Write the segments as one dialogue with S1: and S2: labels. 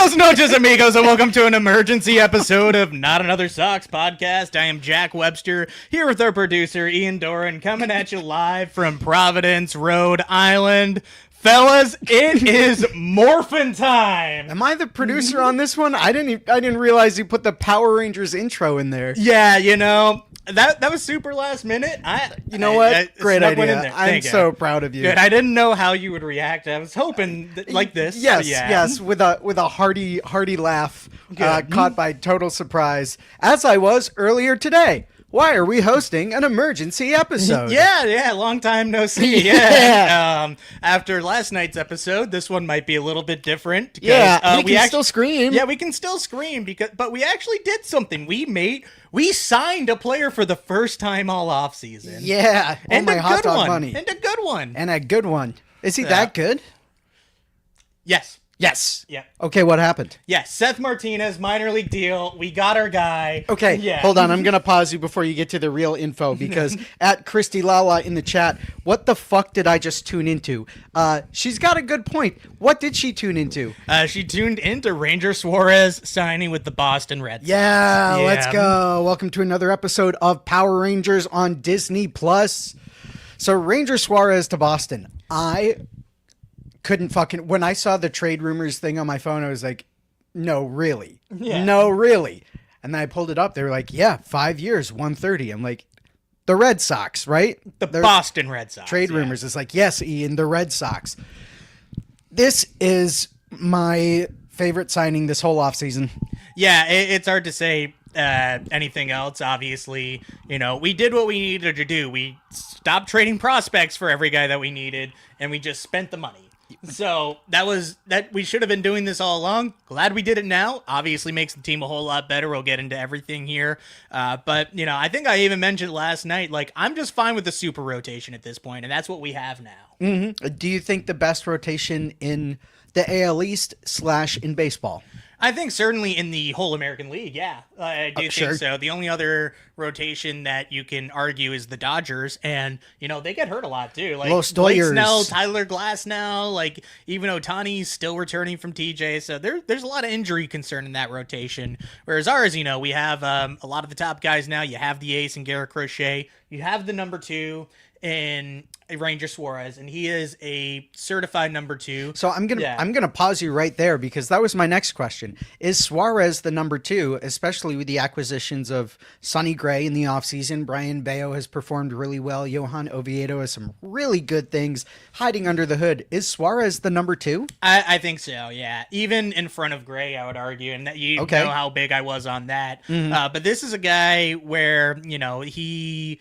S1: Buenos noches, amigos, and welcome to an emergency episode of Not Another Sox podcast. I am Jack Webster, here with our producer, Ian Doran, coming at you live from Providence, Rhode Island. Fellas, it is morphin' time.
S2: Am I the producer on this one? I didn't realize you put the Power Rangers intro in there.
S1: Yeah, you know, that was super last minute.
S2: You know what?
S1: I
S2: Great
S1: snuck one in
S2: idea.
S1: there.
S2: I'm
S1: Thank you.
S2: so proud of you.
S1: Good. I didn't know how you would react. I was hoping like this.
S2: Yes,
S1: Yeah.
S2: yes, with a hearty laugh, caught by total surprise, as I was earlier today. Why are we hosting an emergency episode?
S1: Yeah, long time no see. Yeah. After last night's episode, this one might be a little bit different.
S2: Because, we can still scream.
S1: Yeah, we can still scream but we actually did something. We signed a player for the first time all off season.
S2: Yeah,
S1: and
S2: my hot dog
S1: money.
S2: money.
S1: And a good one.
S2: And a good one. Is he that good?
S1: Yes.
S2: Yes.
S1: Yeah.
S2: Okay, what happened?
S1: Yes, Seth Martinez, minor league deal. We got our guy.
S2: Okay,
S1: yeah.
S2: Hold on. I'm going to pause you before you get to the real info because at Christy Lala in the chat, what the fuck did I just tune into? She's got a good point. What did she tune into?
S1: She tuned into Ranger Suarez signing with the Boston Red Sox.
S2: Yeah, let's go. Welcome to another episode of Power Rangers on Disney Plus. So Ranger Suarez to Boston. I couldn't fucking, when I saw the trade rumors thing on my phone, I was like, no, really?
S1: Yeah.
S2: No, really? And then I pulled it up. They were like, yeah, 5 years, 130. I'm like, the Red Sox, right?
S1: The Boston Red Sox.
S2: Trade rumors. It's like, yes, Ian, the Red Sox. This is my favorite signing this whole offseason.
S1: Yeah, it's hard to say anything else. Obviously, you know, we did what we needed to do. We stopped trading prospects for every guy that we needed, and we just spent the money. So that we should have been doing this all along. Glad we did it now. Obviously makes the team a whole lot better. We'll get into everything here. But, you know, I think I even mentioned last night, like, I'm just fine with the super rotation at this point, and that's what we have now.
S2: Mm-hmm. Do you think the best rotation in the AL East / in baseball?
S1: I think certainly in the whole American League, yeah. I do think so. The only other rotation that you can argue is the Dodgers, and, you know, they get hurt a lot, too. Like, Blake Snell, Tyler Glass now, like, even Ohtani's still returning from TJ, so there's a lot of injury concern in that rotation. Whereas ours, you know, we have a lot of the top guys now. You have the ace in Garrett Crochet. You have the number 2 in Ranger Suarez, and he is a certified number 2.
S2: So I'm gonna pause you right there because that was my next question. Is Suarez the number 2, especially with the acquisitions of Sonny Gray in the offseason? Brian Bayo has performed really well. Johan Oviedo has some really good things hiding under the hood. Is Suarez the number 2?
S1: I think so, yeah. Even in front of Gray, I would argue, and that you know how big I was on that. Mm-hmm. But this is a guy where, you know, he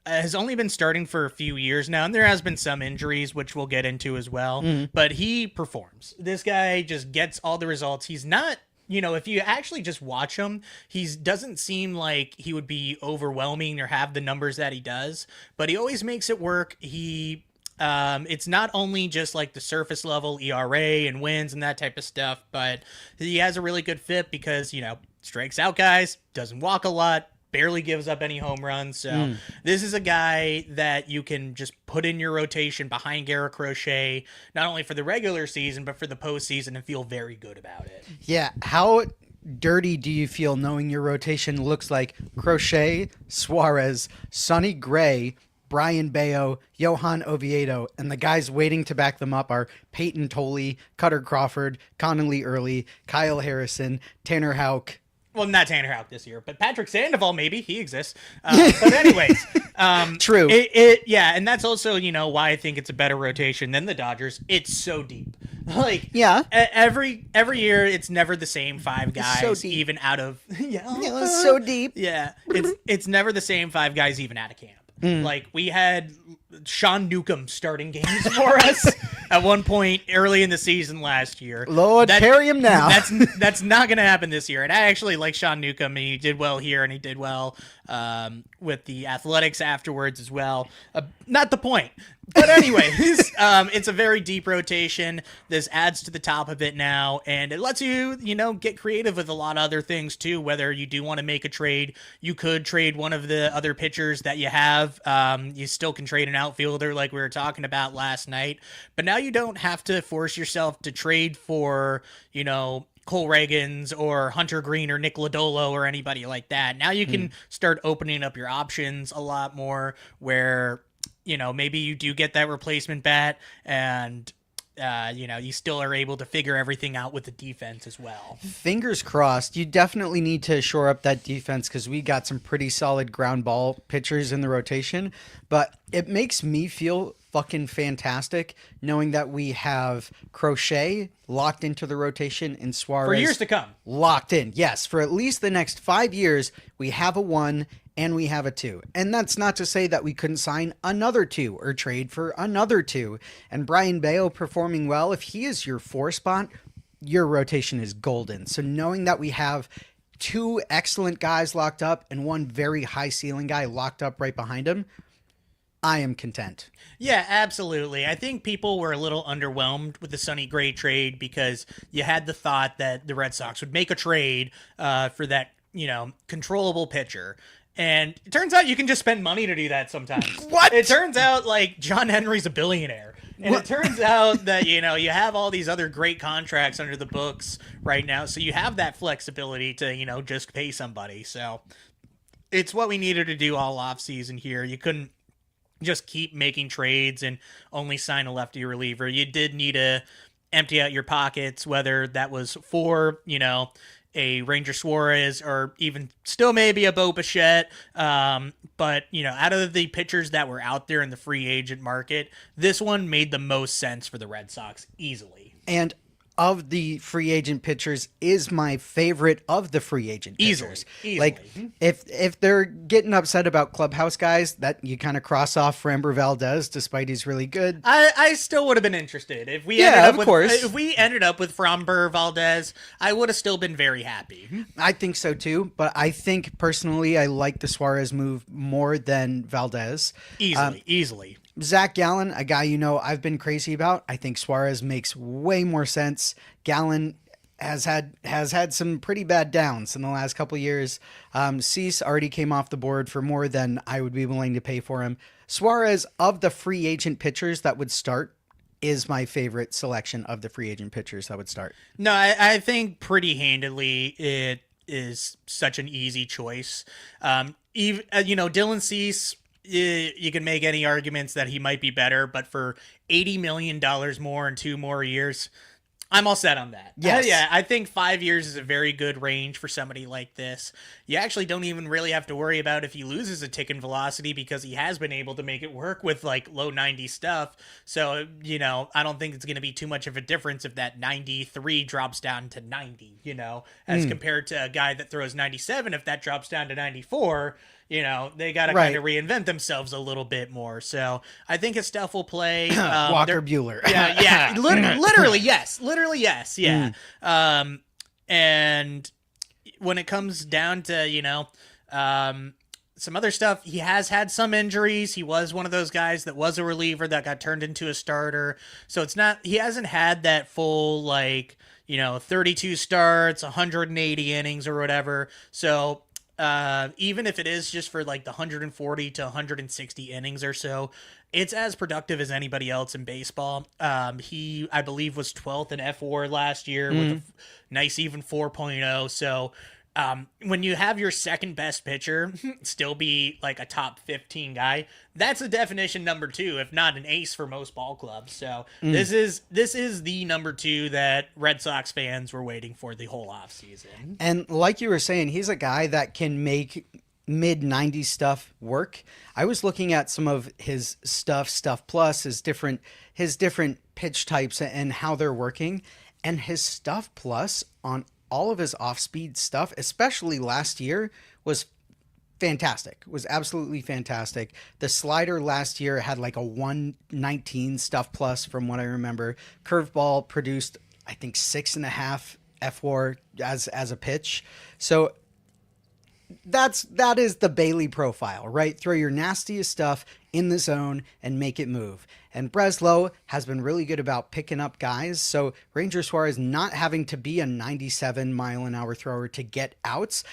S1: has only been starting for a few years now, and there has been some injuries, which we'll get into as well, but he performs. This guy just gets all the results. He's not, you know, if you actually just watch him, he doesn't seem like he would be overwhelming or have the numbers that he does, but he always makes it work. It's not only just like the surface level ERA and wins and that type of stuff, but he has a really good fit because, you know, strikes out guys, doesn't walk a lot, barely gives up any home runs. So this is a guy that you can just put in your rotation behind Garrett Crochet, not only for the regular season, but for the postseason, and feel very good about it.
S2: Yeah. How dirty do you feel knowing your rotation looks like Crochet, Suarez, Sonny Gray, Brian Bayo, Johan Oviedo, and the guys waiting to back them up are Peyton Tolley, Cutter Crawford, Connolly Early, Kyle Harrison, Tanner Houck.
S1: Well, not Tanner Houck this year, but Patrick Sandoval, maybe. He exists. But anyways.
S2: True.
S1: Yeah, and that's also, you know, why I think it's a better rotation than the Dodgers. It's so deep. Like,
S2: yeah.
S1: Every year, it's never the same 5 guys,
S2: so deep.
S1: Even out of...
S2: It's so deep.
S1: Yeah, it's never the same 5 guys even out of camp. Like, we had Sean Newcomb starting games for us at one point early in the season last year.
S2: Lord, carry him now.
S1: That's not going to happen this year. And I actually like Sean Newcomb. He did well here, and he did well with the Athletics afterwards as well. Not the point. But anyway, it's a very deep rotation. This adds to the top of it now, and it lets you, you know, get creative with a lot of other things too. Whether you do want to make a trade, you could trade one of the other pitchers that you have. You still can trade an outfielder like we were talking about last night, but now you don't have to force yourself to trade for, you know, Cole Reagans or Hunter Green or Nick Lodolo or anybody like that. Now you can start opening up your options a lot more where, maybe you do get that replacement bat and you still are able to figure everything out with the defense as well.
S2: Fingers crossed. You definitely need to shore up that defense because we got some pretty solid ground ball pitchers in the rotation. But it makes me feel fucking fantastic knowing that we have Crochet locked into the rotation and Suarez
S1: for years to come.
S2: Locked in. Yes, for at least the next 5 years, we have a 1 and we have a 2. And that's not to say that we couldn't sign another 2 or trade for another 2. And Brian Bayo performing well, if he is your 4 spot, your rotation is golden. So knowing that we have 2 excellent guys locked up and 1 very high ceiling guy locked up right behind him, I am content.
S1: Yeah, absolutely. I think people were a little underwhelmed with the Sonny Gray trade because you had the thought that the Red Sox would make a trade for that, controllable pitcher. And it turns out you can just spend money to do that sometimes.
S2: What?
S1: It turns out, like, John Henry's a billionaire. And It turns out that, you have all these other great contracts under the books right now. So you have that flexibility to, just pay somebody. So it's what we needed to do all offseason here. You couldn't just keep making trades and only sign a lefty reliever. You did need to empty out your pockets, whether that was for, a Ranger Suarez or even still maybe a Bo Bichette. But, out of the pitchers that were out there in the free agent market, this one made the most sense for the Red Sox easily.
S2: And of the free agent pitchers is my favorite of the free agent pitchers.
S1: Easily.
S2: Like if they're getting upset about clubhouse guys, that you kind of cross off Framber Valdez, despite he's really good.
S1: I still would have been interested if we if we ended up with Framber Valdez. I would have still been very happy.
S2: I think so too, but I think personally I like the Suarez move more than Valdez.
S1: Easily.
S2: Zach Gallen, a guy I've been crazy about. I think Suarez makes way more sense. Gallen has had some pretty bad downs in the last couple of years. Cease already came off the board for more than I would be willing to pay for him. Suarez, of the free agent pitchers that would start, is my favorite selection of the free agent pitchers that would start.
S1: No, I think pretty handedly it is such an easy choice. Even Dylan Cease, you can make any arguments that he might be better, but for $80 million more in 2 more years, I'm all set on that.
S2: Yes.
S1: Yeah, I think 5 years is a very good range for somebody like this. You actually don't even really have to worry about if he loses a tick in velocity because he has been able to make it work with like low 90 stuff. So, I don't think it's going to be too much of a difference if that 93 drops down to 90, as compared to a guy that throws 97. If that drops down to 94, they got to kind of reinvent themselves a little bit more. So I think his stuff will play.
S2: Walker Buehler.
S1: Yeah. Literally, yes. Yeah. And when it comes down to, some other stuff, he has had some injuries. He was one of those guys that was a reliever that got turned into a starter. So he hasn't had that full, 32 starts, 180 innings or whatever. So even if it is just for like the 140 to 160 innings or so, it's as productive as anybody else in baseball. He, I believe, was 12th in F4 last year with a nice even 4.0. So when you have your second best pitcher still be like a top 15 guy, that's a definition number 2, if not an ace for most ball clubs. So this is the number 2 that Red Sox fans were waiting for the whole offseason.
S2: And like you were saying, he's a guy that can make mid 90s stuff work. I was looking at some of his stuff plus his different pitch types and how they're working, and his stuff plus on all of his off-speed stuff, especially last year, was fantastic. Was absolutely fantastic. The slider last year had like a 119 stuff plus from what I remember. Curveball produced, I think, 6.5 F4 as a pitch. So that is the Bailey profile, right? Throw your nastiest stuff in the zone and make it move. And Breslow has been really good about picking up guys. So Ranger Suarez not having to be a 97 mile an hour thrower to get outs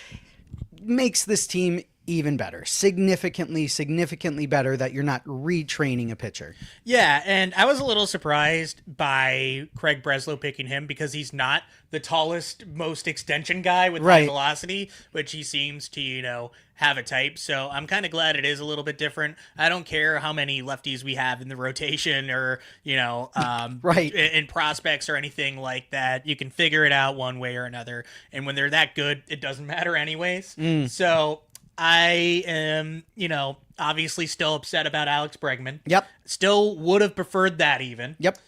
S2: makes this team even better. Significantly better that you're not retraining a pitcher.
S1: Yeah, and I was a little surprised by Craig Breslow picking him because he's not the tallest, most extension guy with high velocity, which he seems to, have a type. So I'm kind of glad it is a little bit different. I don't care how many lefties we have in the rotation or, in prospects or anything like that. You can figure it out one way or another. And when they're that good, it doesn't matter anyways. So I am, obviously still upset about Alex Bregman.
S2: Yep.
S1: Still would have preferred that even.
S2: Yep.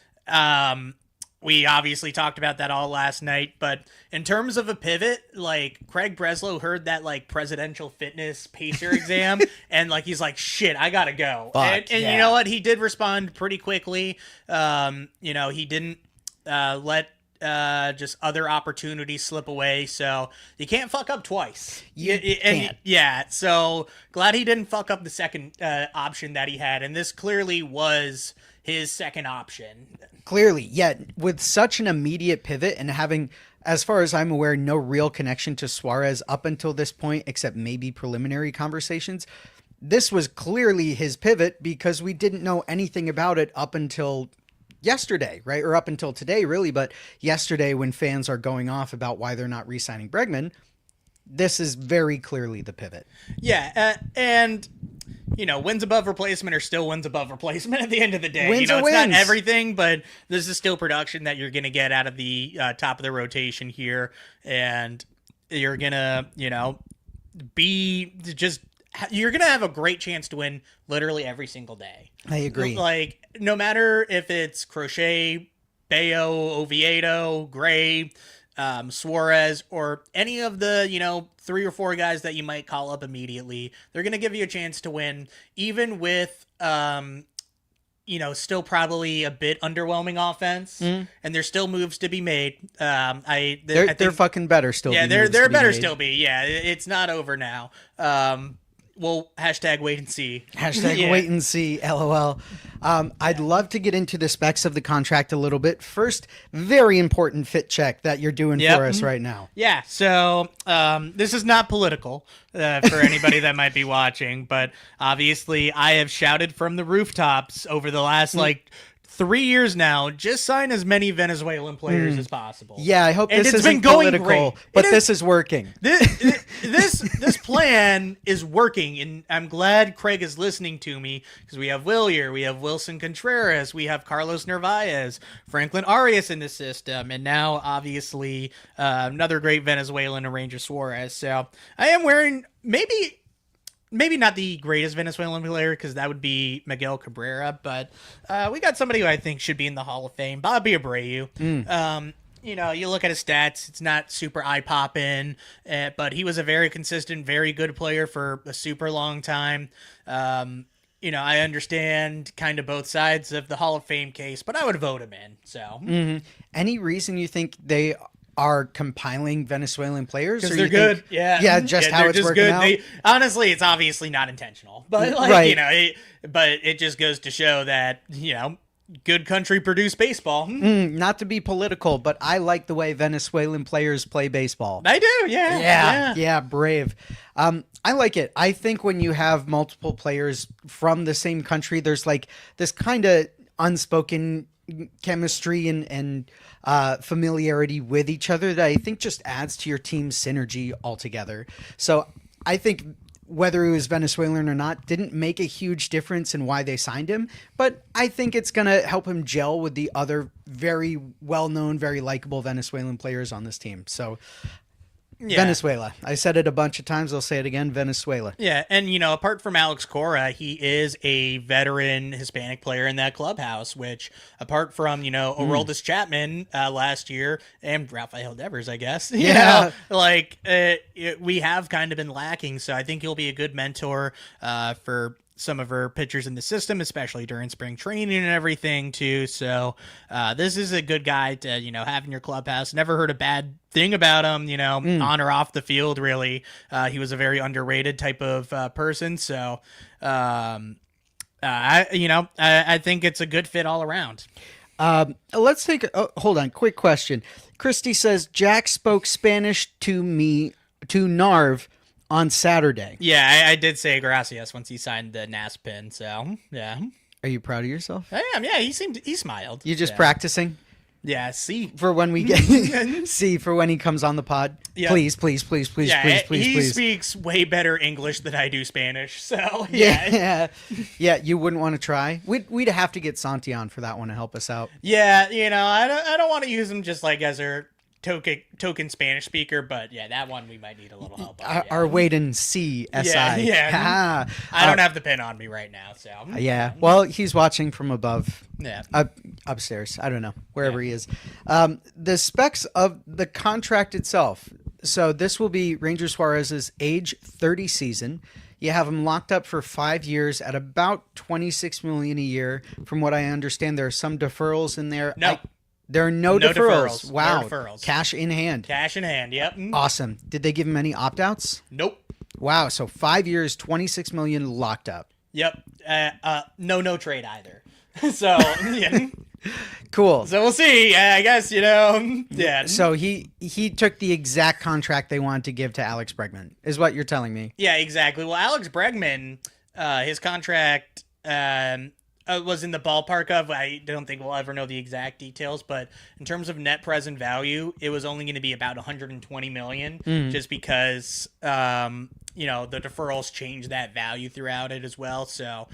S1: We obviously talked about that all last night, but in terms of a pivot, like Craig Breslow heard that like presidential fitness pacer exam and like he's like, shit, I gotta go. And you know what? He did respond pretty quickly. He didn't let just other opportunities slip away, so you can't fuck up twice.
S2: You can't.
S1: Yeah, so glad he didn't fuck up the second option that he had, and this clearly was his second option.
S2: Clearly, yeah, with such an immediate pivot and having, as far as I'm aware, no real connection to Suarez up until this point, except maybe preliminary conversations. This was clearly his pivot because we didn't know anything about it up until yesterday, right? Or up until today, really. But yesterday, when fans are going off about why they're not re-signing Bregman, this is very clearly the pivot.
S1: Yeah, and wins above replacement are still wins above replacement at the end of the day.
S2: Wins
S1: it's not everything, but this is still production that you're going to get out of the top of the rotation here. And you're going to, you're going to have a great chance to win literally every single day.
S2: I agree.
S1: Like, no matter if it's Crochet, Bayo, Oviedo, Gray, Suarez, or any of the, 3 or 4 guys that you might call up immediately, they're going to give you a chance to win, even with, still probably a bit underwhelming offense, and there's still moves to be made. I think
S2: they're fucking better still.
S1: Yeah, they're better still be. Yeah, it's not over now. Well, hashtag wait and see.
S2: Hashtag wait and see, LOL. I'd love to get into the specs of the contract a little bit. First, very important fit check that you're doing for us right now.
S1: Yeah, so this is not political for anybody that might be watching, but obviously I have shouted from the rooftops over the last 3 years now, just sign as many Venezuelan players as possible.
S2: Yeah, I hope this isn't political, but this is working.
S1: This plan is working, and I'm glad Craig is listening to me because we have Willier, we have Wilson Contreras, we have Carlos Narvaez, Franklin Arias in the system, and now obviously another great Venezuelan, Ranger Suarez. So I am wearing maybe not the greatest Venezuelan player because that would be Miguel Cabrera, but we got somebody who I think should be in the Hall of Fame, Bobby Abreu. You look at his stats, it's not super eye-popping, but he was a very consistent, very good player for a super long time. I understand kind of both sides of the Hall of Fame case, but I would vote him in. So,
S2: Any reason you think they are compiling Venezuelan players?
S1: Because they're good. How
S2: it's
S1: just
S2: working out.
S1: Honestly, it's obviously not intentional, but but it just goes to show that good country produced baseball.
S2: Not to be political, but I like the way Venezuelan players play baseball.
S1: I do,
S2: yeah, brave. I like it. I think when you have multiple players from the same country, there's like this kind of unspoken chemistry and familiarity with each other that I think just adds to your team's synergy altogether. So I think whether he was Venezuelan or not didn't make a huge difference in why they signed him, but I think it's going to help him gel with the other very well-known, very likable Venezuelan players on this team. So Venezuela. I said it a bunch of times. I'll say it again. Venezuela.
S1: Yeah. And, apart from Alex Cora, he is a veteran Hispanic player in that clubhouse, which apart from, Aroldis Chapman last year and Rafael Devers, I guess, we have kind of been lacking. So I think he'll be a good mentor for some of our pitchers in the system, especially during spring training and everything too. So this is a good guy to, have in your clubhouse. Never heard a bad thing about him, on or off the field, really. He was a very underrated type of person. So I think it's a good fit all around.
S2: Let's take hold on. Quick question. Christy says, Jack spoke Spanish to Narv on Saturday.
S1: Yeah, I did say gracias once he signed the NAS pin. So yeah.
S2: Are you proud of yourself?
S1: I am. Yeah, he smiled.
S2: You just practicing?
S1: Yeah, see.
S2: For when we get see for when he comes on the pod. Yep. Please.
S1: He speaks way better English than I do Spanish. So
S2: yeah. You wouldn't want to try. We'd have to get Santi on for that one to help us out.
S1: Yeah, I don't want to use him just like as our token Spanish speaker, but yeah, that one we might need a little help on.
S2: Our wait and see SI.
S1: Yeah. I don't have the pin on me right now, so.
S2: Yeah. Well, he's watching from above.
S1: Yeah.
S2: Upstairs. I don't know. Wherever he is. The specs of the contract itself. So this will be Ranger Suarez's age 30 season. You have him locked up for 5 years at about $26 million a year. From what I understand, there are some deferrals in there.
S1: No.
S2: There are no deferrals. Wow.
S1: No deferrals.
S2: Cash in hand.
S1: Yep.
S2: Awesome. Did they give him any opt-outs?
S1: Nope.
S2: Wow. So 5 years, $26 million locked up.
S1: Yep. No trade either. So, yeah.
S2: Cool.
S1: So we'll see. I guess, yeah.
S2: So he took the exact contract they wanted to give to Alex Bregman, is what you're telling me.
S1: Yeah, exactly. Well, Alex Bregman, his contract was in the ballpark of, I don't think we'll ever know the exact details, but in terms of net present value, it was only going to be about $120 million, just because, the deferrals change that value throughout it as well. So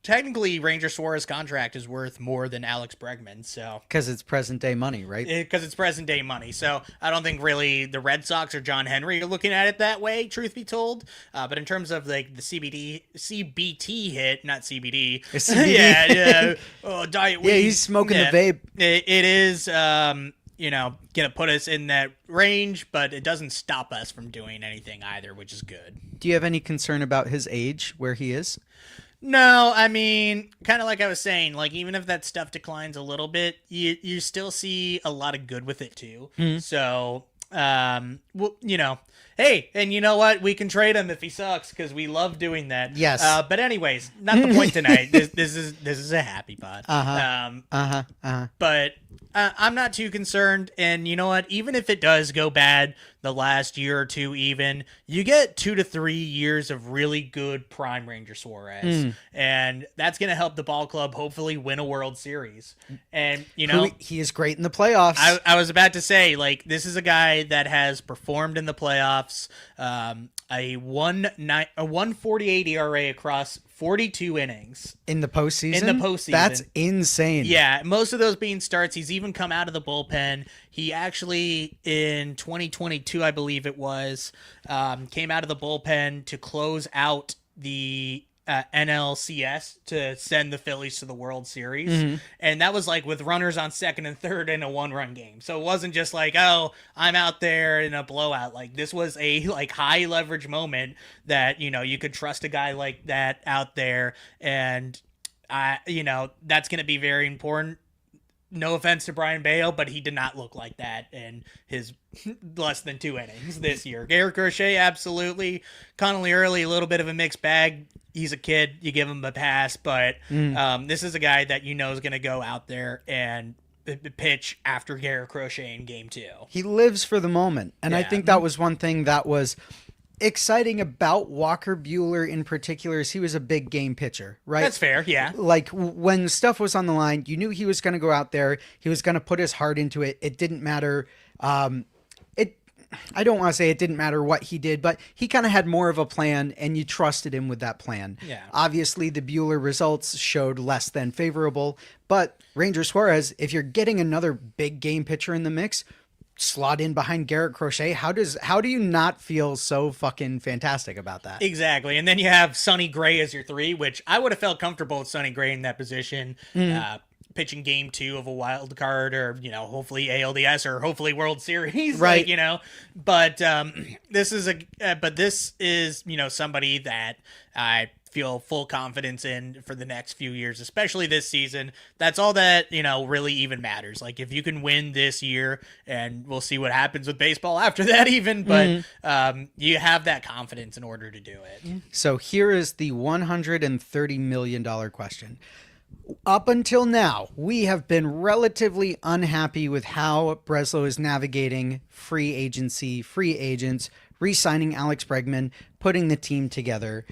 S1: technically, Ranger Suarez contract is worth more than Alex Bregman. So
S2: because it's present day money, right?
S1: Because it's present day money. So I don't think really the Red Sox or John Henry are looking at it that way, truth be told. But in terms of like the CBT hit, not CBD.
S2: CBD.
S1: Yeah. Oh, diet weed.
S2: Yeah, he's smoking the vape.
S1: It is, gonna put us in that range, but it doesn't stop us from doing anything either, which is good.
S2: Do you have any concern about his age, where he is?
S1: No, I mean, kind of like I was saying, like even if that stuff declines a little bit, you still see a lot of good with it too. So, hey, and you know what? We can trade him if he sucks because we love doing that.
S2: Yes.
S1: But anyways, not the point tonight. This is a happy pod. But I'm not too concerned, and you know what? Even if it does go bad the last year or two, even you get 2 to 3 years of really good prime Ranger Suarez, and that's going to help the ball club hopefully win a World Series. And
S2: he is great in the playoffs.
S1: I was about to say, like, this is a guy that has performed in the playoffs. A 1.48 ERA across 42 innings
S2: in the postseason. That's insane.
S1: Yeah, most of those being starts. He's even come out of the bullpen. He actually in 2022, I believe it was, came out of the bullpen to close out the NLCS to send the Phillies to the World Series. And that was like with runners on second and third in a 1-run game. So it wasn't just like, oh, I'm out there in a blowout. Like this was a like high leverage moment that, you could trust a guy like that out there. And that's going to be very important. No offense to Brian Bayo, but he did not look like that in his less than 2 innings this year. Garrett Crochet, absolutely. Connolly Early, a little bit of a mixed bag. He's a kid. You give him a pass. But this is a guy that is going to go out there and pitch after Garrett Crochet in Game 2.
S2: He lives for the moment. And I think that was one thing that was exciting about Walker Buehler in particular is he was a big game pitcher, right?
S1: That's fair, yeah.
S2: Like when stuff was on the line, you knew he was going to go out there. He was going to put his heart into it. It didn't matter. I don't want to say it didn't matter what he did, but he kind of had more of a plan, and you trusted him with that plan.
S1: Yeah.
S2: Obviously, the Buehler results showed less than favorable, but Ranger Suarez, if you're getting another big game pitcher in the mix, slot in behind Garrett Crochet. How do you not feel so fucking fantastic about that?
S1: Exactly. And then you have Sonny Gray as your 3, which I would have felt comfortable with Sonny Gray in that position. Pitching Game 2 of a wild card, or hopefully ALDS, or hopefully World Series,
S2: right?
S1: But this is somebody that I feel full confidence in for the next few years, especially this season. That's all that really even matters. Like if you can win this year, and we'll see what happens with baseball after that, even. But you have that confidence in order to do it.
S2: So here is the $130 million question. Up until now, we have been relatively unhappy with how Breslow is navigating free agency, free agents, re-signing Alex Bregman, putting the team together.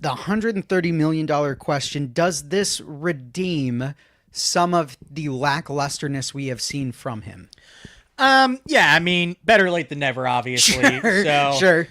S2: The $130 million question, does this redeem some of the lacklusterness we have seen from him?
S1: Yeah, I mean, better late than never, obviously.
S2: Sure.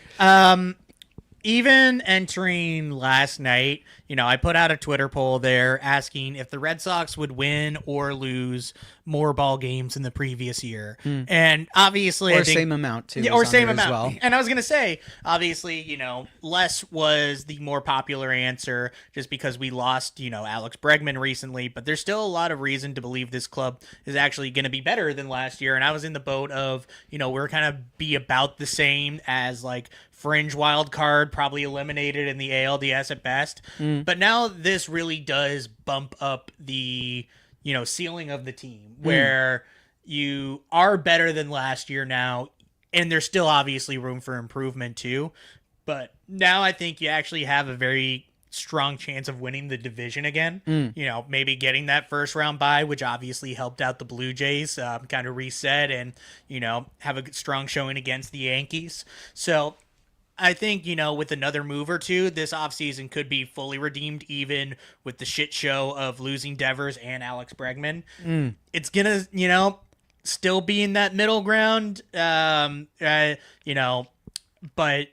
S1: Even entering last night, I put out a Twitter poll there asking if the Red Sox would win or lose more ball games in the previous year. And obviously,
S2: I think, same amount too.
S1: Yeah, or same amount. Well. And I was going to say, obviously, less was the more popular answer just because we lost, Alex Bregman recently, but there's still a lot of reason to believe this club is actually going to be better than last year. And I was in the boat of, we're kind of be about the same as like fringe wild card, probably eliminated in the ALDS at best. But now this really does bump up the, ceiling of the team where you are better than last year now. And there's still obviously room for improvement too. But now I think you actually have a very strong chance of winning the division again. Maybe getting that first round bye, which obviously helped out the Blue Jays, kind of reset and, have a strong showing against the Yankees. So I think, with another move or two, this offseason could be fully redeemed, even with the shit show of losing Devers and Alex Bregman. It's going to, still be in that middle ground, but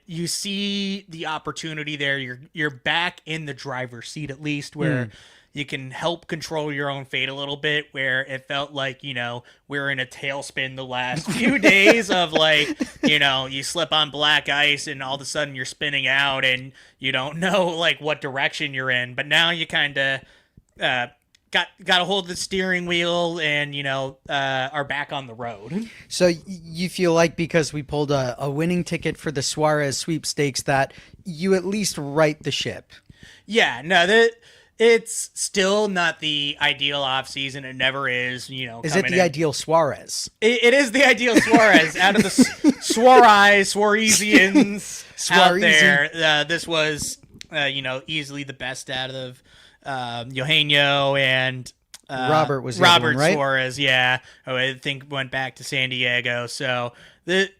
S1: you see the opportunity there. You're back in the driver's seat, at least, where you can help control your own fate a little bit, where it felt like, we're in a tailspin the last few days of like, you slip on black ice and all of a sudden you're spinning out and you don't know like what direction you're in. But now you kind of got a hold of the steering wheel and, are back on the road.
S2: So you feel like because we pulled a winning ticket for the Suarez sweepstakes that you at least right the ship?
S1: Yeah, no, it's still not the ideal offseason. It never is,
S2: Is it the ideal Suarez?
S1: It is the ideal Suarez. Out of the Suarezians out there, this was, easily the best out of Eugenio and
S2: Robert was the
S1: Robert
S2: one, right?
S1: Suarez. Yeah, I think went back to San Diego. So this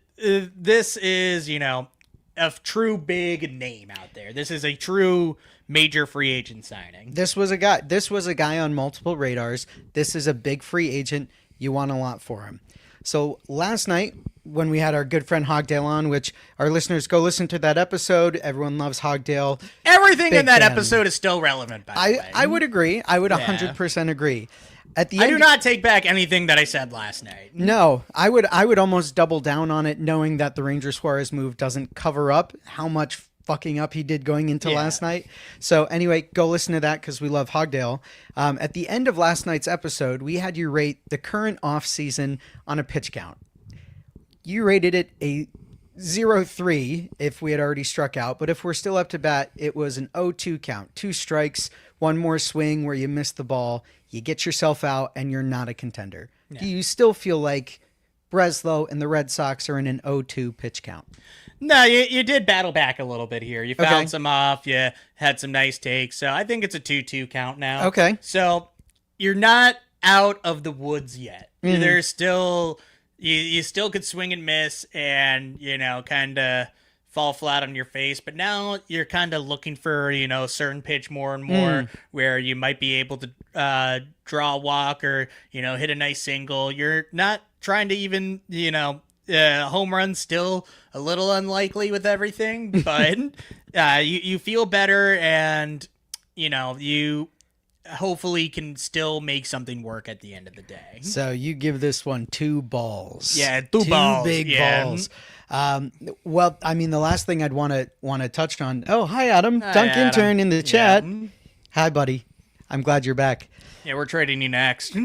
S1: is, a true big name out there. This is a true major free agent signing.
S2: This was a guy on multiple radars. This is a big free agent. You want a lot for him. So last night when we had our good friend Hogdale on, which our listeners go listen to that episode. Everyone loves Hogdale.
S1: Everything in that episode is still relevant, by the way.
S2: I would agree. I would 100% agree.
S1: I do not take back anything that I said last night.
S2: No, I would almost double down on it, knowing that the Ranger Suarez move doesn't cover up how much fucking up he did going into last night. So anyway, go listen to that because we love Hogdale. At the end of last night's episode, we had you rate the current off season on a pitch count. You rated it a 0-3 if we had already struck out, but if we're still up to bat, it was an 0-2 count. 2 strikes, 1 more swing where you miss the ball, you get yourself out, and you're not a contender. Yeah. Do you still feel like Breslow and the Red Sox are in an 0-2 pitch count?
S1: No, you did battle back a little bit here. You fouled some off. You had some nice takes. So I think it's a 2-2 count now.
S2: Okay.
S1: So you're not out of the woods yet. There's still... You still could swing and miss and, kind of fall flat on your face. But now you're kind of looking for, a certain pitch more and more where you might be able to draw a walk or, hit a nice single. You're not trying to even, home run still a little unlikely with everything. But you feel better and, you hopefully can still make something work at the end of the day.
S2: So you give this one 2 balls.
S1: Yeah, 2 balls.
S2: 2 big balls. Well, I mean, the last thing I'd want to touch on. Oh, hi, Adam. Dunk intern in the chat. Yeah. Hi, buddy. I'm glad you're back.
S1: Yeah, we're trading you next.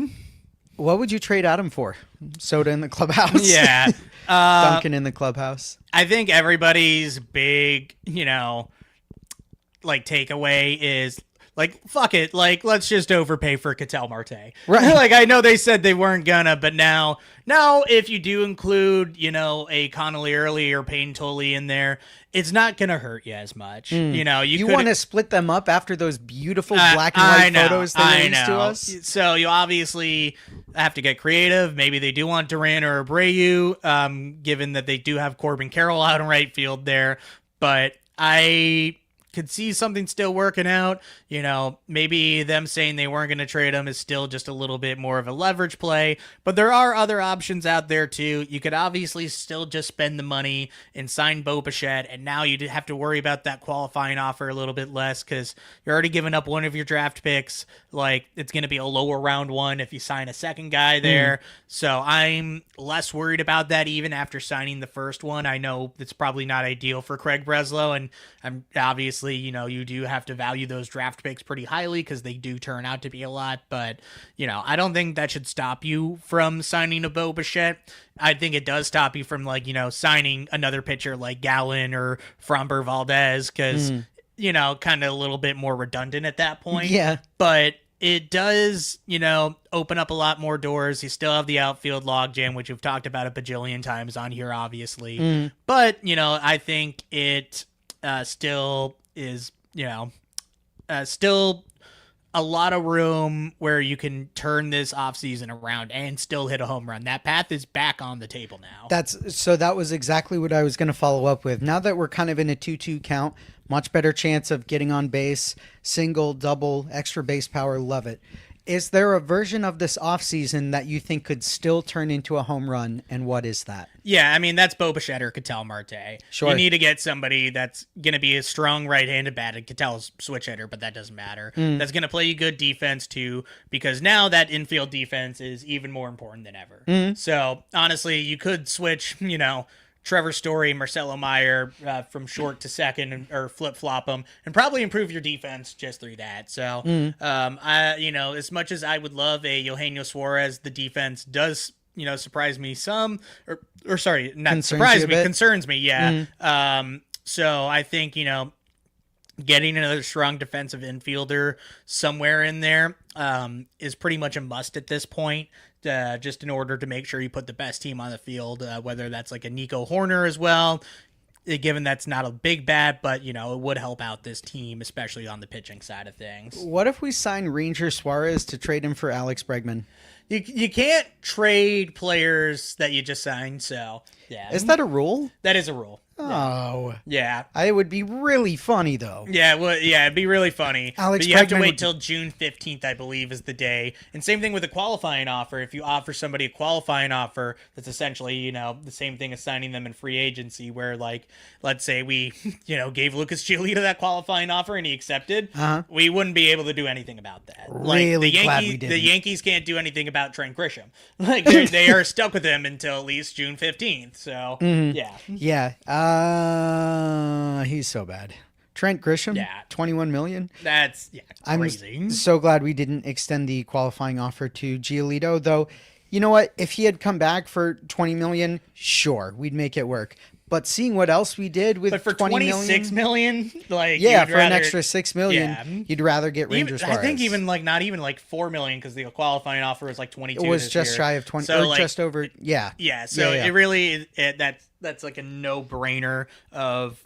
S2: What would you trade Adam for? Soda in the clubhouse?
S1: Yeah.
S2: Duncan in the clubhouse?
S1: I think everybody's big, takeaway is like, fuck it. Like, let's just overpay for Ketel Marte.
S2: Right.
S1: Like, I know they said they weren't gonna, but now, if you do include, a Connolly Early or Payne Tully in there, it's not gonna hurt you as much. You
S2: want to split them up after those beautiful black and white photos they released to us?
S1: So you obviously have to get creative. Maybe they do want Duran or Abreu, given that they do have Corbin Carroll out in right field there. But I could see something still working out. Maybe them saying they weren't going to trade him is still just a little bit more of a leverage play, but there are other options out there too. You could obviously still just spend the money and sign Bo Bichette, and now you have to worry about that qualifying offer a little bit less because you're already giving up one of your draft picks. Like, it's going to be a lower round one if you sign a second guy there. So I'm less worried about that even after signing the first one. I know it's probably not ideal for Craig Breslow, and I'm obviously, you do have to value those draft picks pretty highly because they do turn out to be a lot. But, I don't think that should stop you from signing a Bo Bichette. I think it does stop you from, signing another pitcher like Gallen or Framber Valdez because, kind of a little bit more redundant at that point.
S2: Yeah.
S1: But it does, open up a lot more doors. You still have the outfield logjam, which we've talked about a bajillion times on here, obviously. But, I think it still is, still a lot of room where you can turn this offseason around and still hit a home run. That path is back on the table now.
S2: That was exactly what I was going to follow up with. Now that we're kind of in a 2-2 count, much better chance of getting on base, single, double, extra base power, love it. Is there a version of this offseason that you think could still turn into a home run, and what is that?
S1: Yeah, I mean, that's Bo Bichette or Ketel Marte.
S2: Sure.
S1: You need to get somebody that's going to be a strong right-handed batter. Ketel's switch hitter, but that doesn't matter. That's going to play you good defense, too, because now that infield defense is even more important than ever. So, honestly, you could switch, Trevor Story, Marcelo Meyer from short to second, or flip-flop them, and probably improve your defense just through that. So, as much as I would love a Eugenio Suarez, the defense does, surprise me some, or sorry, not surprise me, concerns me, yeah. So I think, getting another strong defensive infielder somewhere in there is pretty much a must at this point. Just in order to make sure you put the best team on the field, whether that's like a Nico Horner as well, given that's not a big bat, but, it would help out this team, especially on the pitching side of things.
S2: What if we sign Ranger Suarez to trade him for Alex Bregman?
S1: You can't trade players that you just signed, so, yeah.
S2: Is that a rule?
S1: That is a rule.
S2: Oh.
S1: Yeah.
S2: It would be really funny, though.
S1: Yeah, well, yeah, it'd be really funny.
S2: Alex
S1: but you have to wait till June 15th, I believe, is the day. And same thing with a qualifying offer. If you offer somebody a qualifying offer, that's essentially, the same thing as signing them in free agency, where, like, let's say we, gave Lucas Giolito that qualifying offer and he accepted, we wouldn't be able to do anything about that.
S2: Really glad we didn't.
S1: The Yankees can't do anything about Trent Grisham. Like, they are stuck with him until at least June 15th. So, yeah.
S2: Yeah. He's so bad. Trent Grisham,
S1: yeah.
S2: $21 million.
S1: That's crazy.
S2: I'm so glad we didn't extend the qualifying offer to Giolito, though. You know what? If he had come back for $20 million, sure, we'd make it work. But seeing what else we did with
S1: but for
S2: $26
S1: million, like,
S2: yeah, for an extra $6 million, you'd rather get Ranger Suarez.
S1: I think not even like $4 million, because the qualifying offer was like 22.
S2: It was just shy of 20, so, or just over. Yeah,
S1: yeah. So it really that's like a no-brainer of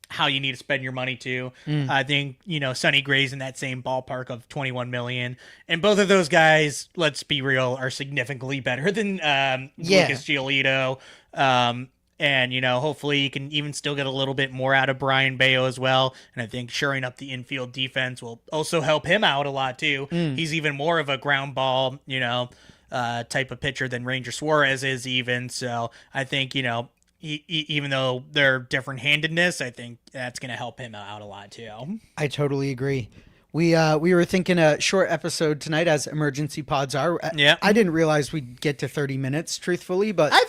S1: how you need to spend your money too. I think Sonny Gray's in that same ballpark of $21 million, and both of those guys, let's be real, are significantly better than Lucas Giolito. And, hopefully you can even still get a little bit more out of Brian Bayo as well. And I think shoring up the infield defense will also help him out a lot too. He's even more of a ground ball, type of pitcher than Ranger Suarez is even. So I think, even though they're different-handedness, I think that's going to help him out a lot too.
S2: I totally agree. We were thinking a short episode tonight, as emergency pods are.
S1: Yeah.
S2: I didn't realize we'd get to 30 minutes, truthfully, but
S1: I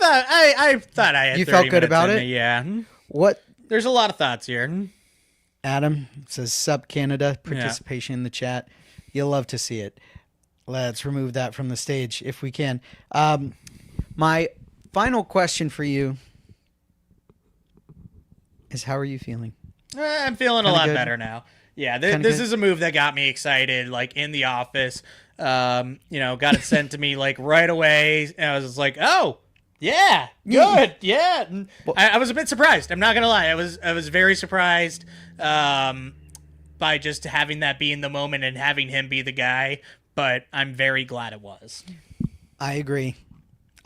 S1: thought I had.
S2: You felt good about it?
S1: Yeah.
S2: What?
S1: There's a lot of thoughts here.
S2: Adam says, "Sup Canada," participation in the chat. You'll love to see it. Let's remove that from the stage if we can. My final question for you is, how are you feeling?
S1: I'm feeling a lot better now. Yeah, this is a move that got me excited, like in the office. Got it sent to me like right away, and I was just like, oh, yeah, good, yeah. Well, I was a bit surprised. I'm not gonna lie, I was very surprised by just having that be in the moment and having him be the guy. But I'm very glad it was.
S2: I agree.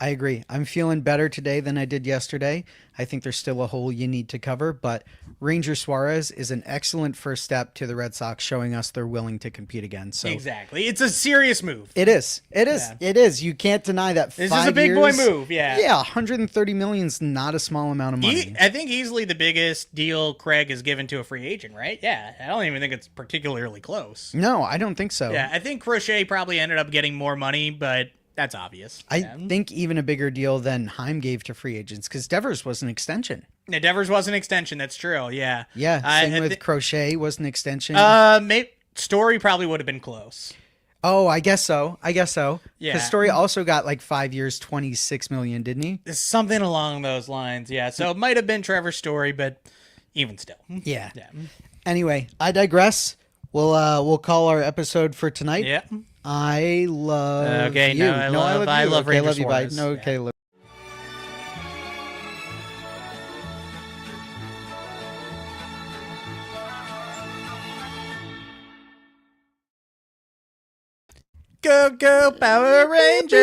S2: I'm feeling better today than I did yesterday. I think there's still a hole you need to cover, but Ranger Suarez is an excellent first step to the Red Sox, showing us they're willing to compete again. So
S1: exactly, it's a serious move.
S2: It is. Yeah. It is. You can't deny that.
S1: This is a big boy move. Yeah.
S2: Yeah, 130 million is not a small amount of money.
S1: I think easily the biggest deal Craig has given to a free agent, right? Yeah, I don't even think it's particularly close.
S2: No, I don't think so.
S1: Yeah, I think Crochet probably ended up getting more money, but that's obvious.
S2: I think even a bigger deal than Heim gave to free agents, because Devers was an extension.
S1: Yeah, Devers was an extension. That's true. Yeah.
S2: Yeah. Same with Crochet was an extension.
S1: Story probably would have been close.
S2: Oh, I guess so. Yeah. Because Story also got like 5 years, 26 million, didn't he?
S1: Something along those lines. Yeah. So it might have been Trevor's Story, but even still.
S2: Yeah. Anyway, I digress. We'll call our episode for tonight.
S1: Yeah.
S2: I love you.
S1: No, I love
S2: okay,
S1: Ranger
S2: love you. Bye.
S1: Suarez.
S2: No, okay.
S1: Yeah. Go, go, Power Rangers!